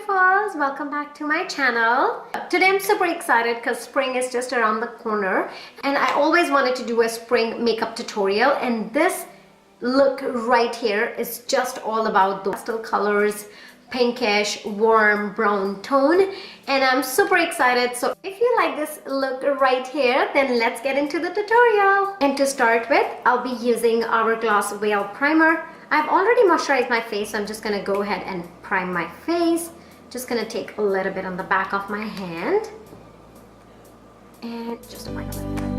beautifuls, welcome back to my channel. Today I'm super excited because spring is just around the corner and I always wanted to do a spring makeup tutorial, and this look right here is just all about the pastel colors, pinkish warm brown tone, and I'm super excited. So if you like this look right here, then let's get into the tutorial. And to start with, I'll be using Hourglass Veil Primer. I've already moisturized my face, so I'm just gonna go ahead and prime my face. Just gonna take a little bit on the back of my hand and just apply a little bit.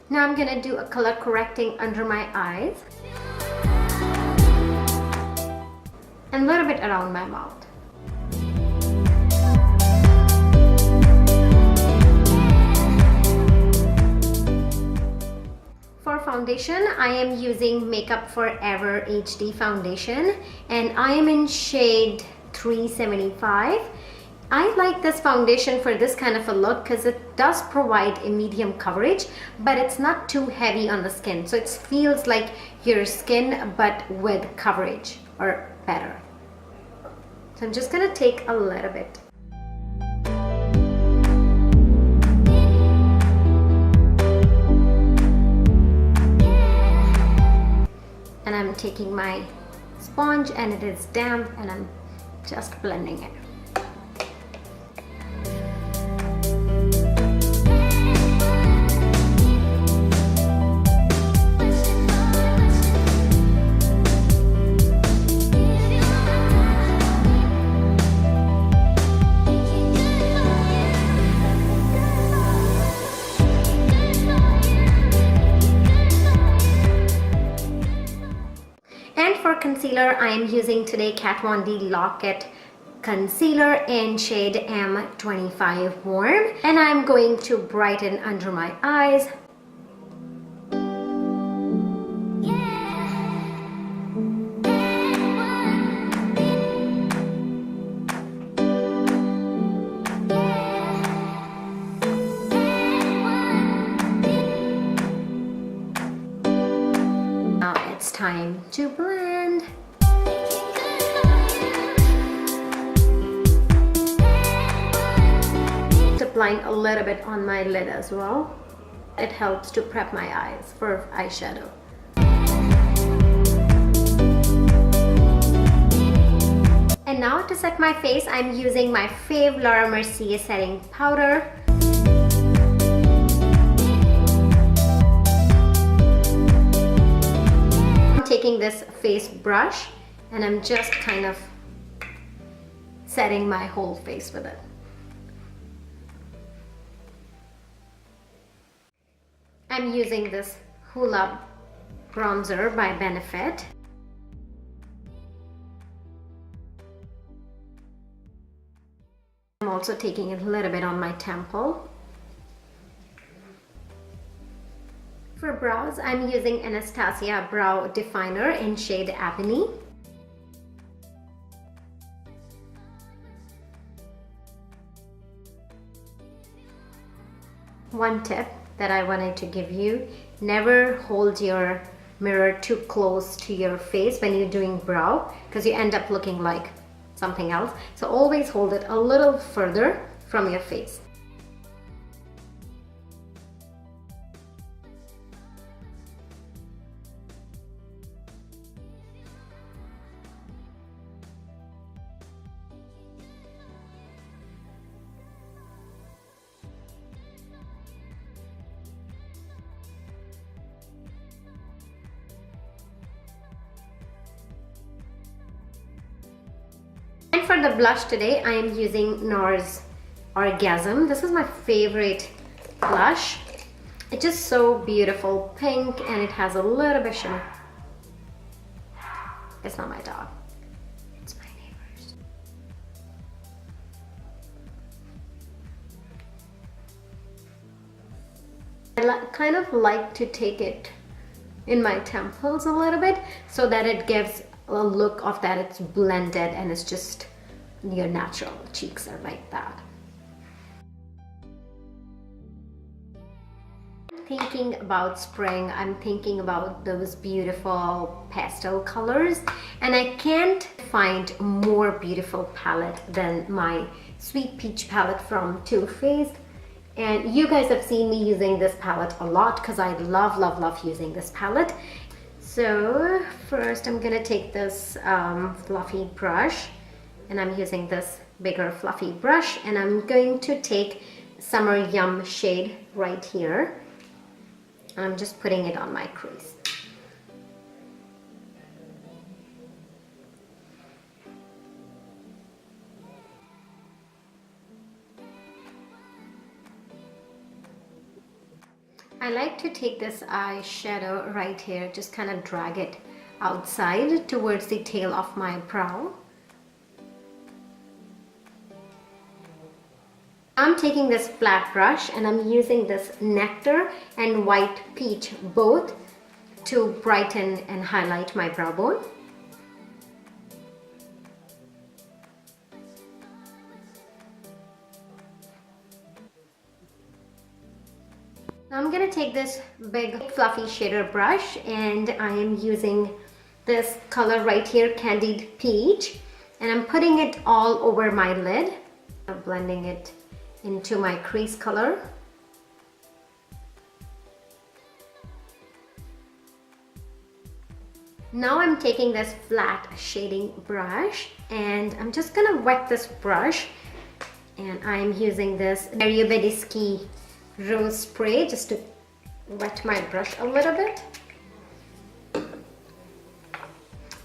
Now I'm gonna do a color correcting under my eyes and a little bit around my mouth. For foundation, I am using Makeup Forever HD foundation and I am in shade 375. I like this foundation for this kind of a look because it does provide a medium coverage, but it's not too heavy on the skin. So it feels like your skin, but with coverage or better. So I'm just gonna take a little bit. And I'm taking my sponge and it is damp and I'm just blending it. For concealer, I am using today Kat Von D Lock-It concealer in shade M25 Warm, and I'm going to brighten under my eyes. Now it's time to blend. Applying a little bit on my lid as well. It helps to prep my eyes for eyeshadow. And now to set my face, I'm using my fave Laura Mercier setting powder. I'm taking this face brush and I'm just kind of setting my whole face with it. I'm using this Hula bronzer by Benefit. I'm also taking a little bit on my temple. For brows, I'm using Anastasia Brow Definer in shade Ebony. One tip that I wanted to give you: never hold your mirror too close to your face when you're doing brow, because you end up looking like something else. So always hold it a little further from your face. And for the blush today, I am using NARS Orgasm. This is my favorite blush. It's just so beautiful, pink, and it has a little bit shimmer. It's not my dog, it's my neighbor's. I kind of like to take it in my temples a little bit so that it gives a look of that it's blended and it's just your natural cheeks are like that. thinking about spring, I'm thinking about those beautiful pastel colors, and I can't find more beautiful palette than my Sweet Peach palette from Too Faced. And you guys have seen me using this palette a lot because I love using this palette. So first I'm gonna take this fluffy brush, and I'm using this bigger fluffy brush, and I'm going to take Summer Yum shade right here. I'm just putting it on my crease. I like to take this eyeshadow right here, just kind of drag it outside towards the tail of my brow. I'm taking this flat brush and I'm using this Nectar and White Peach both to brighten and highlight my brow bone. Now I'm going to take this big fluffy shader brush, and I am using this color right here, Candied Peach, and I'm putting it all over my lid. I'm blending it into my crease color. Now I'm taking this flat shading brush, and I'm just gonna wet this brush, and I'm using this Ariobedisky rose spray just to wet my brush a little bit.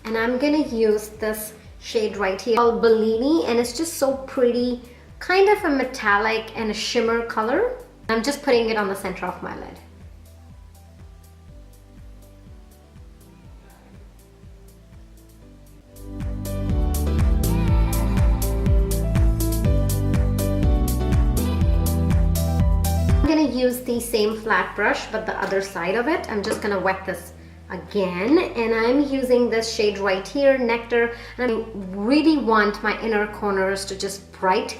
And I'm gonna use this shade right here called Bellini, and it's just so pretty, kind of a metallic and a shimmer color. I'm just putting it on the center of my lid. I'm gonna use the same flat brush, but the other side of it. I'm just gonna wet this again, and I'm using this shade right here, Nectar, and I really want my inner corners to just bright.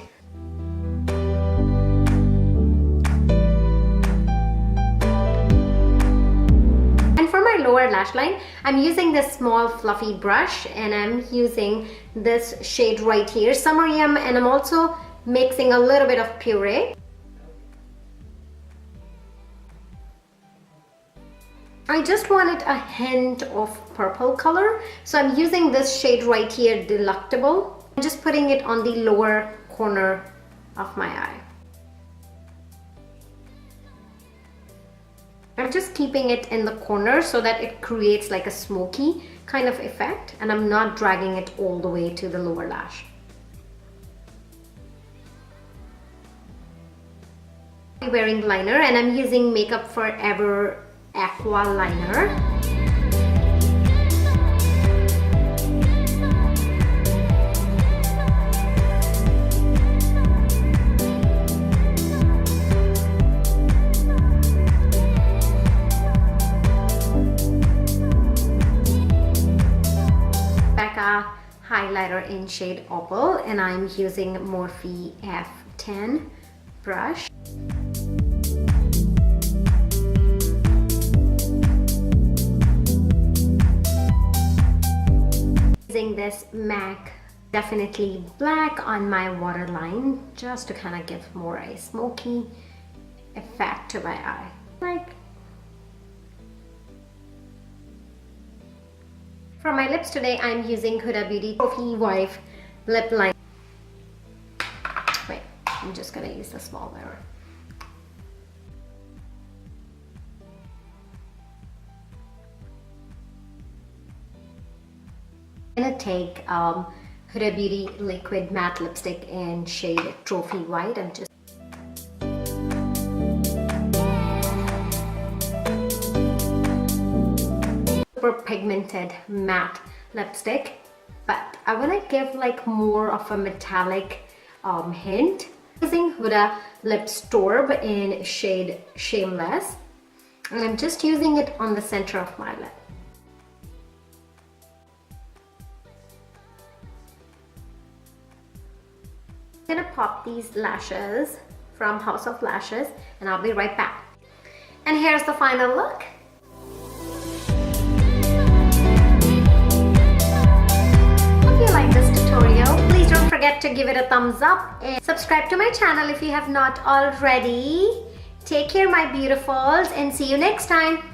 And for my lower lash line, I'm using this small fluffy brush, and I'm using this shade right here, Summer Yum, and I'm also mixing a little bit of puree. I just wanted a hint of purple color, so I'm using this shade right here, Delectable. I'm just putting it on the lower corner of my eye. I'm just keeping it in the corner so that it creates like a smoky kind of effect, and I'm not dragging it all the way to the lower lash. I'm wearing liner, and I'm using Makeup Forever Aqua Liner. Becca highlighter in shade Opal, and I'm using Morphe F10 brush. Using this MAC Definitely Black on my waterline, just to kind of give more a smoky effect to my eye. For my lips today, I'm using Huda Beauty Trophy Wife Lip Liner. Wait, I'm just gonna use the small mirror. I'm gonna take Huda Beauty Liquid Matte Lipstick in shade Trophy White. I'm just super pigmented matte lipstick, but I want to give like more of a metallic hint. Using Huda Lip Storb in shade Shameless, and I'm just using it on the center of my lip. I'm gonna pop these lashes from House of Lashes, and I'll be right back. And here's the final look. If you like this tutorial, please don't forget to give it a thumbs up and subscribe to my channel if you have not already. Take care, my beautifuls, and see you next time.